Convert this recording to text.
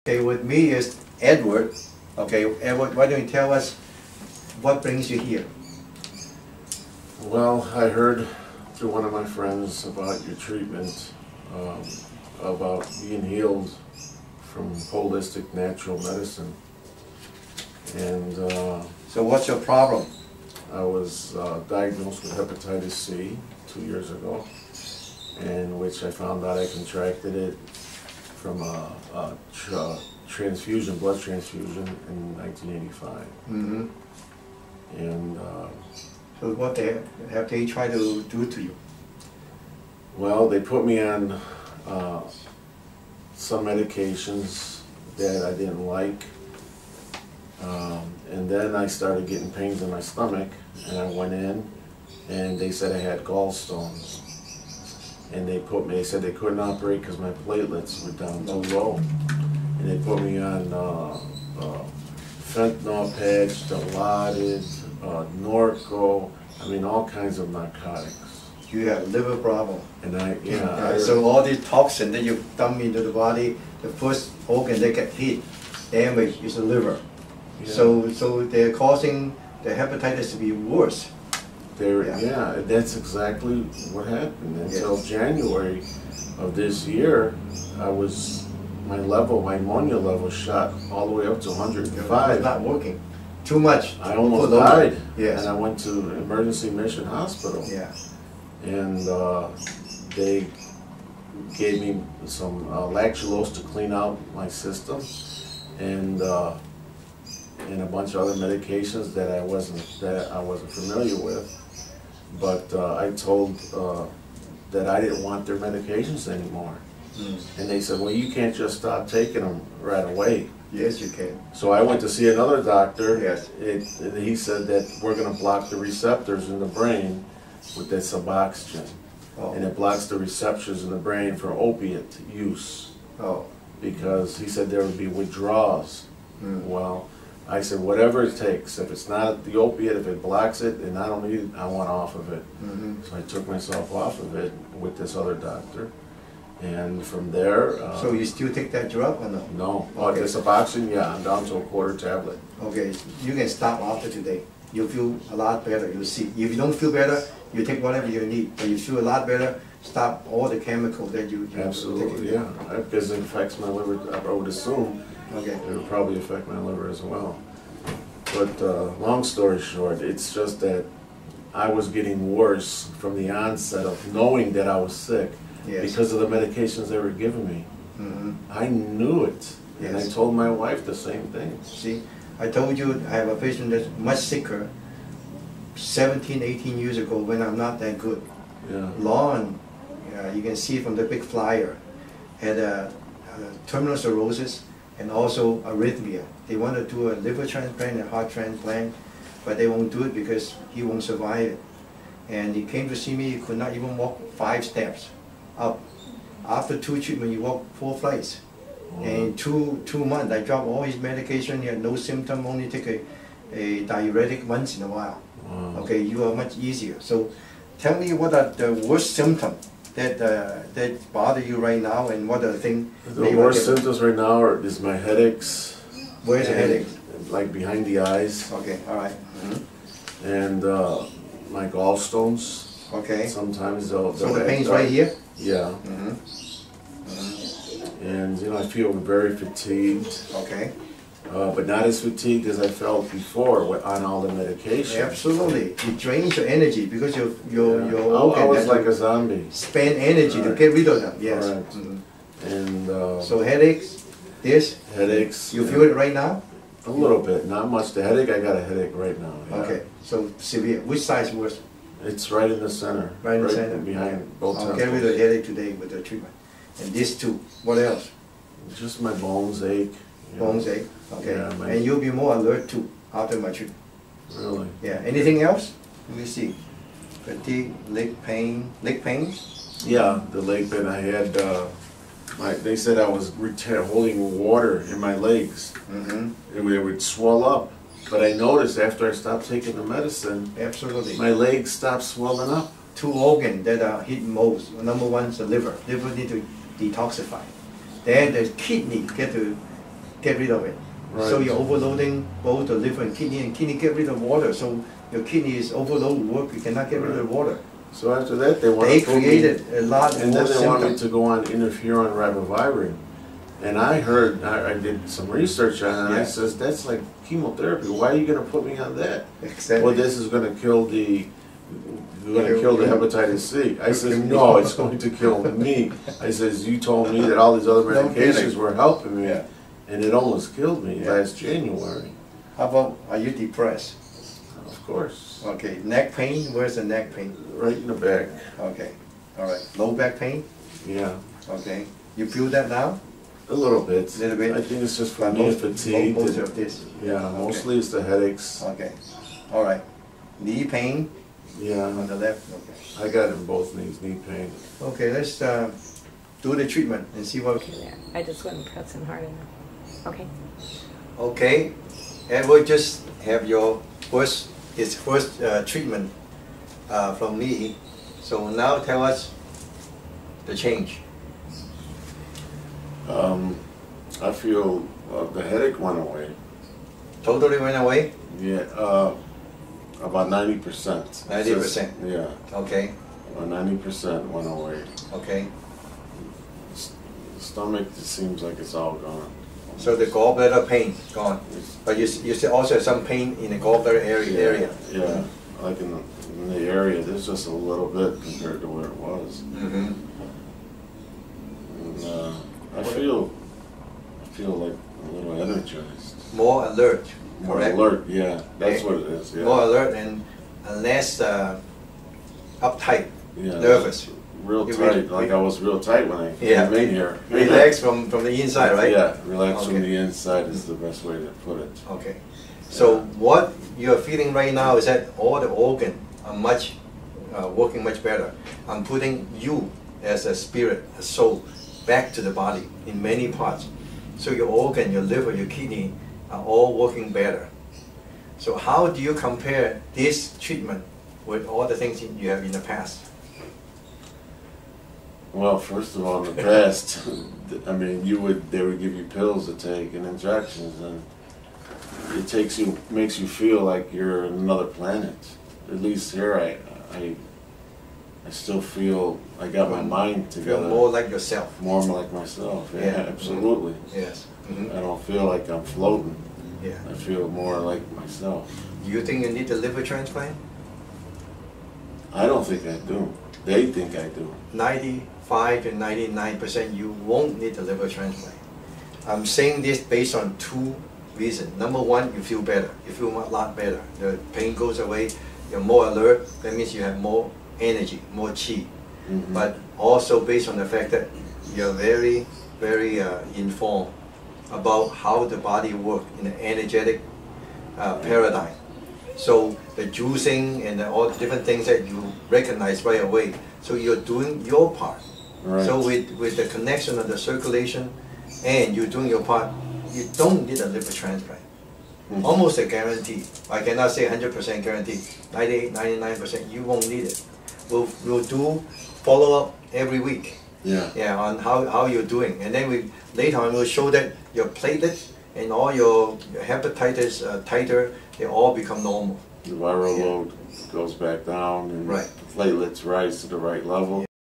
Okay, with me is Edward. Okay, Edward, why don't you tell us what brings you here? Well, I heard through one of my friends about your treatment, about being healed from holistic natural medicine. And So what's your problem? I was diagnosed with hepatitis C 2 years ago, in which I found out I contracted it from a transfusion, blood transfusion in 1985. Mm-hmm. And So what have they tried to do to you? well, they put me on some medications that I didn't like. And then I started getting pains in my stomach, and I went in, and they said I had gallstones. And they said they couldn't operate because my platelets were down too low. And they put me on fentanyl patch, Dilaudid, Norco, I mean all kinds of narcotics. You have liver problem. And So all these toxin that you dump into the body, the first organ that get hit, damage is the liver. Yeah. So they're causing the hepatitis to be worse. Yeah, that's exactly what happened. Until January of this year, my ammonia level shot all the way up to 105. It's not working. Too much. I almost died. Yes. And I went to emergency mission hospital. Yeah. And they gave me some lactulose to clean out my system, and a bunch of other medications that I wasn't familiar with. But I told that I didn't want their medications anymore. And they said, well, you can't just stop taking them right away. Yes, you can. So I went to see another doctor. Yes. He said that we're going to block the receptors in the brain with that Suboxone. Oh. And it blocks the receptors in the brain for opiate use. Oh. Because he said there would be withdrawals. Well, I said, whatever it takes. If it's not the opiate, if it blocks it, and I don't need it, I want off of it. So I took myself off of it with this other doctor. And from there... so you still take that drug or no? No. Okay. The Suboxone, yeah, I'm down to a quarter tablet. Okay, you can stop after today. You'll feel a lot better, you'll see. If you don't feel better, you take whatever you need. But you feel a lot better, stop all the chemicals that you Absolutely, yeah. Because it affects my liver, I would assume. Okay. It would probably affect my liver as well. But long story short, it's just that I was getting worse from the onset of knowing that I was sick. Yes. Because of the medications they were giving me. I knew it. And I told my wife the same thing. See, I told you I have a patient that's much sicker 17, 18 years ago when I'm not that good. Yeah. Lon, you can see from the big flyer, had a terminal cirrhosis and also arrhythmia. They want to do a liver transplant and heart transplant, but they won't do it because he won't survive it. And he came to see me, he could not even walk 5 steps up. After 2 treatments, he walked 4 flights. And in two months, I dropped all his medication. He had no symptom, only take a diuretic once in a while. Okay, you are much easier. So tell me what are the worst symptoms that bother you right now, and what are the things? The worst symptoms right now is my headaches. Where's the headache? Like behind the eyes. Okay, all right. And my gallstones. Okay. Sometimes they'll So the pain's right here? Yeah. And I feel very fatigued. Okay. But not as fatigued as I felt before on all the medication. Absolutely. It drains your energy because your I was like a zombie. Spend energy to get rid of them. Yes. And so headaches, headaches. You feel it right now? A little bit, not much. The headache, I got a headache right now. Yeah. Okay. So severe. Which side's worse? It's right in the center. Right in the center? Behind both temples. I'll get rid of the headache today with the treatment. And this too. What else? Just my bones ache. Bones ache. Okay. Yeah, and you'll be more alert too after my treatment. Really? Yeah. Anything else? Let me see. Fatigue, leg pain. Leg pains? Yeah, the leg pain. I had. They said I was holding water in my legs. It would swell up. But I noticed after I stopped taking the medicine, absolutely, my legs stopped swelling up. 2 organs that are hit most. Number one is the liver. Liver need to detoxify. Then the kidney get to get rid of it. Right. So you're overloading both the liver and kidney get rid of water. So your kidney is overloaded work, you cannot get rid of the water. So after that, they created a lot and more then they want me symptoms. to go on interferon ribavirin. And I heard, I did some research on it, and I says, that's like chemotherapy. Why are you going to put me on that? Exactly. Well, this is going to kill the hepatitis C. I says, no, it's going to kill me. I says, you told me that all these other medications were helping me, and it almost killed me last January. How about, are you depressed? Of course. Okay, neck pain, where's the neck pain? Right in the back. Okay, all right. Low back pain? Yeah. Okay. You feel that now? A little bit. A little bit? I think it's just from being fatigued. Most of this? Yeah, mostly it's the headaches. Okay, all right. Knee pain? Yeah. On the left? Okay. I got it in both knees, knee pain. Okay, let's do the treatment and see what... Yeah, I just wasn't pressing hard enough. Okay. Okay, Edward just have his first treatment from me. So now tell us the change. I feel the headache went away. Totally went away? Yeah, about 90%. 90%? Yeah. Okay. About 90% went away. Okay. Stomach, it seems like it's all gone. So the gallbladder pain gone, but you still also have some pain in the gallbladder area. Yeah, like in the area, there's just a little bit compared to where it was. Mm-hmm. And I feel like a little energized. More alert. More correct? alert, yeah. That's Okay. what it is. Yeah. More alert and less uptight, Yeah, nervous. Real You tight, really- like I was real tight when I Yeah. came in here. Relax from the inside, right? Yeah, relax from Okay. the inside is the best way to put it. Okay. So what you're feeling right now is that all the organs are working much better. I'm putting you as a spirit, a soul, back to the body in many parts. So your organ, your liver, your kidney are all working better. So how do you compare this treatment with all the things you have in the past? Well, first of all, in the past, I mean, they would give you pills to take and injections, and it makes you feel like you're in another planet. At least here, I still feel I got my mind together. Feel more like yourself. More like myself. Yeah, Yeah. absolutely. Yes. Mm-hmm. I don't feel like I'm floating. Yeah. I feel more like myself. Do you think you need a liver transplant? I don't think I do. They think I do. 95 and 99% you won't need a liver transplant. I'm saying this based on two reasons. Number one, you feel better. You feel a lot better. The pain goes away. You're more alert. That means you have more energy, more chi. Mm-hmm. But also based on the fact that you're very, very informed about how the body works in an energetic paradigm. So the juicing and all the different things that you recognize right away. So you're doing your part. Right. So with the connection of the circulation and you're doing your part, you don't need a liver transplant. Mm-hmm. Almost a guarantee. I cannot say 100% guarantee. 98, 99%, you won't need it. We'll do follow-up every week. Yeah. Yeah, on how you're doing. And then later on we'll show that your platelets and all your hepatitis titer, they all become normal. The viral load goes back down and Right. platelets rise to the right level.